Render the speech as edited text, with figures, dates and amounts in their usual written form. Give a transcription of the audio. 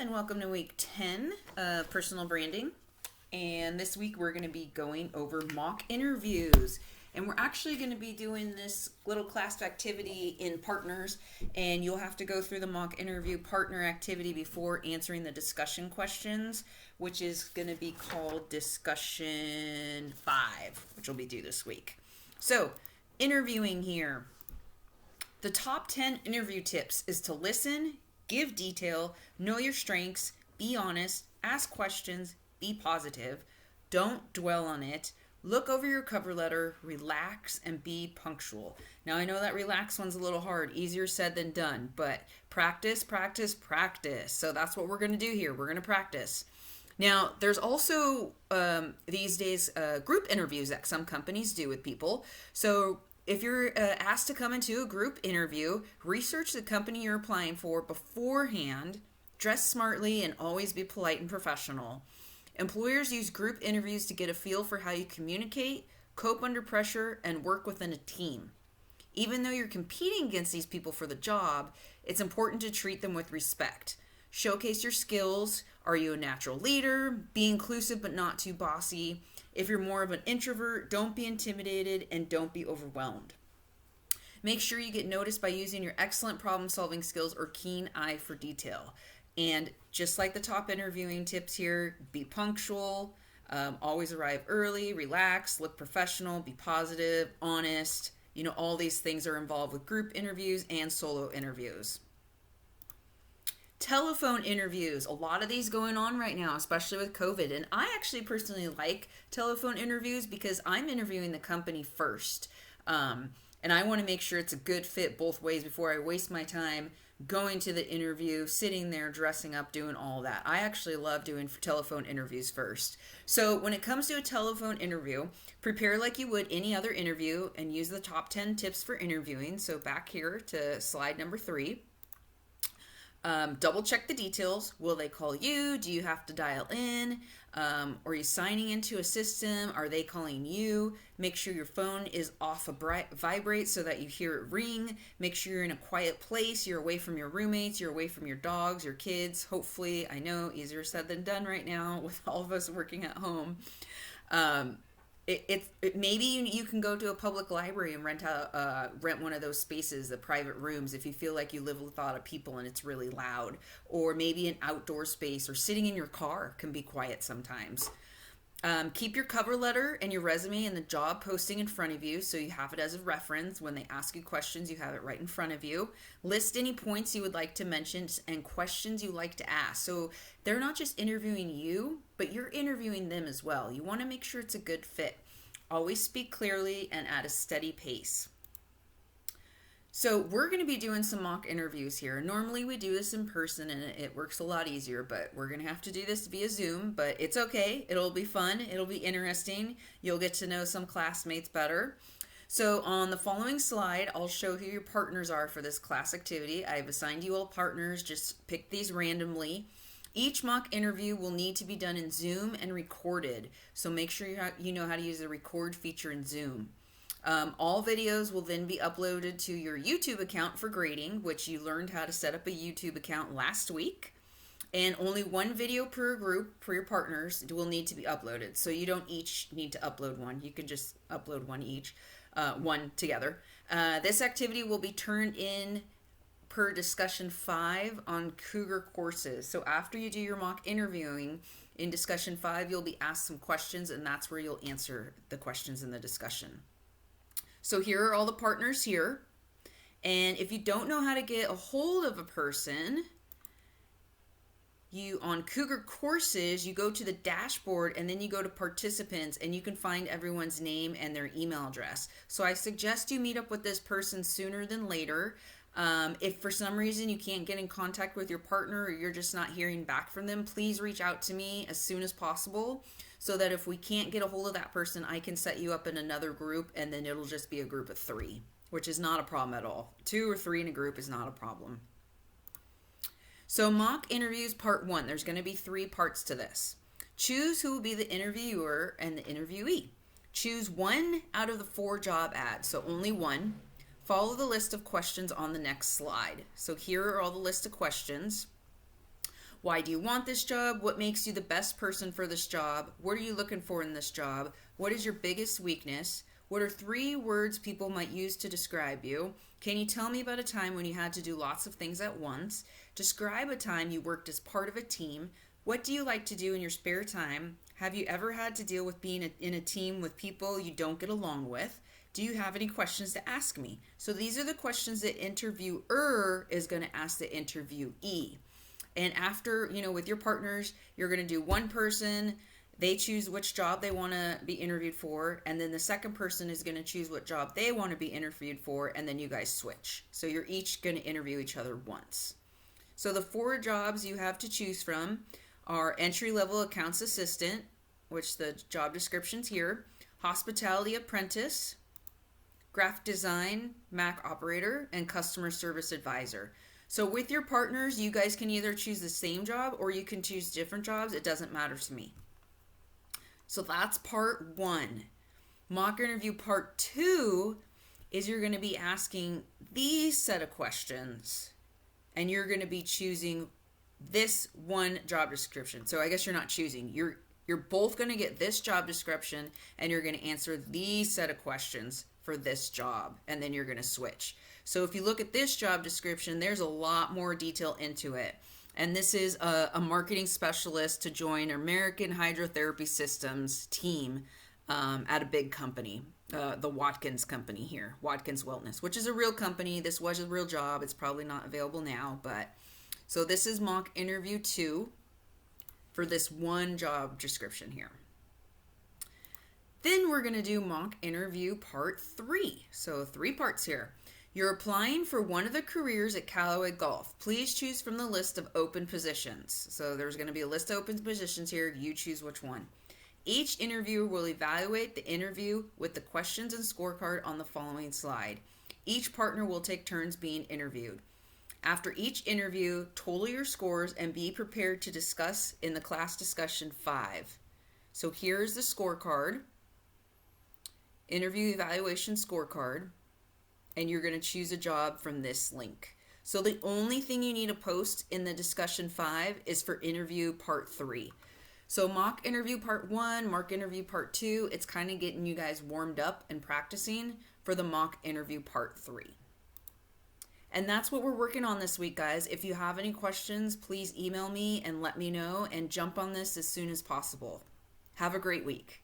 and welcome to week 10 of personal branding. And this week we're going to be going over mock interviews. And we're actually going to be doing this little class activity in partners, and you'll have to go through the mock interview partner activity before answering the discussion questions, which is going to be called discussion 5, which will be due this week. So, interviewing here. The top 10 interview tips is to listen, give detail, know your strengths, be honest, ask questions, be positive, don't dwell on it, look over your cover letter, relax, and be punctual. Now, I know that relax one's a little hard, easier said than done, but practice, practice, practice. So that's what we're going to do here. We're going to practice. Now, there's also these days group interviews that some companies do with people. So if you're asked to come into a group interview, research the company you're applying for beforehand, dress smartly, and always be polite and professional. Employers use group interviews to get a feel for how you communicate, cope under pressure, and work within a team. Even though you're competing against these people for the job, it's important to treat them with respect. Showcase your skills. Are you a natural leader? Be inclusive but not too bossy. If you're more of an introvert, don't be intimidated and don't be overwhelmed. Make sure you get noticed by using your excellent problem-solving skills or keen eye for detail. And just like the top interviewing tips here, be punctual, always arrive early, relax, look professional, be positive, honest. You know, all these things are involved with group interviews and solo interviews. Telephone interviews, a lot of these going on right now, especially with COVID. And I actually personally like telephone interviews because I'm interviewing the company first. And I want to make sure it's a good fit both ways before I waste my time going to the interview, sitting there, dressing up, doing all that. I actually love doing telephone interviews first. So when it comes to a telephone interview, prepare like you would any other interview and use the top 10 tips for interviewing. So back here to slide number 3. Double check the details. Will they call you? Do you have to dial in? Are you signing into a system? Are they calling you? Make sure your phone is off a vibrate so that you hear it ring. Make sure you're in a quiet place. You're away from your roommates. You're away from your dogs, your kids. Hopefully, I know, easier said than done right now with all of us working at home. Maybe you can go to a public library and rent one of those spaces, the private rooms, if you feel like you live with a lot of people and it's really loud. Or maybe an outdoor space, or sitting in your car can be quiet sometimes. Keep your cover letter and your resume and the job posting in front of you so you have it as a reference. When they ask you questions, you have it right in front of you. List any points you would like to mention and questions you like to ask. So they're not just interviewing you, but you're interviewing them as well. You want to make sure it's a good fit. Always speak clearly and at a steady pace. So we're going to be doing some mock interviews here. Normally we do this in person and it works a lot easier, but we're going to have to do this via Zoom, but it's okay. It'll be fun. It'll be interesting. You'll get to know some classmates better. So on the following slide, I'll show who your partners are for this class activity. I've assigned you all partners. Just pick these randomly. Each mock interview will need to be done in Zoom and recorded. So make sure you know how to use the record feature in Zoom. All videos will then be uploaded to your YouTube account for grading, which you learned how to set up a YouTube account last week. And only one video per group for your partners will need to be uploaded. So you don't each need to upload one. You can just upload one each, one together. This activity will be turned in per discussion 5 on Cougar courses. So after you do your mock interviewing, in discussion 5, you'll be asked some questions, and that's where you'll answer the questions in the discussion. So here are all the partners here. And if you don't know how to get a hold of a person, on Cougar courses, you go to the dashboard and then you go to participants and you can find everyone's name and their email address. So I suggest you meet up with this person sooner than later. If for some reason you can't get in contact with your partner or you're just not hearing back from them, please reach out to me as soon as possible so that if we can't get a hold of that person, I can set you up in another group and then it'll just be a group of 3, which is not a problem at all. 2 or 3 in a group is not a problem. So mock interviews part 1, there's going to be 3 parts to this. Choose who will be the interviewer and the interviewee. Choose 1 out of the 4 job ads, so only 1. Follow the list of questions on the next slide. So here are all the list of questions. Why do you want this job? What makes you the best person for this job? What are you looking for in this job? What is your biggest weakness? What are 3 words people might use to describe you? Can you tell me about a time when you had to do lots of things at once? Describe a time you worked as part of a team. What do you like to do in your spare time? Have you ever had to deal with being in a team with people you don't get along with? Do you have any questions to ask me? So these are the questions that interviewer is going to ask the interviewee. And after, with your partners, you're going to do one person, they choose which job they want to be interviewed for, and then the second person is going to choose what job they want to be interviewed for, and then you guys switch. So you're each going to interview each other once. So the 4 jobs you have to choose from are entry-level accounts assistant, which the job description's here, hospitality apprentice, graphic design, Mac operator, and customer service advisor. So with your partners, you guys can either choose the same job or you can choose different jobs. It doesn't matter to me. So that's part 1. Mock interview part 2 is you're going to be asking these set of questions and you're going to be choosing this one job description. So I guess you're not choosing. You're both going to get this job description and you're going to answer these set of questions for this job, and then you're going to switch. So if you look at this job description, there's a lot more detail into it. And this is a marketing specialist to join American Hydrotherapy Systems team at a big company, the Watkins company here, Watkins Wellness, which is a real company. This was a real job. It's probably not available now, but so this is mock interview 2 for this one job description here. Then we're going to do mock interview part 3. So 3 parts here. You're applying for one of the careers at Callaway Golf. Please choose from the list of open positions. So there's going to be a list of open positions here. You choose which one. Each interviewer will evaluate the interview with the questions and scorecard on the following slide. Each partner will take turns being interviewed. After each interview, total your scores and be prepared to discuss in the class discussion 5. So here's the scorecard. Interview evaluation scorecard, and you're going to choose a job from this link. So the only thing you need to post in the discussion 5 is for interview part 3. So mock interview part 1, mock interview part 2, it's kind of getting you guys warmed up and practicing for the mock interview part 3. And that's what we're working on this week, guys. If you have any questions, please email me and let me know, and jump on this as soon as possible. Have a great week.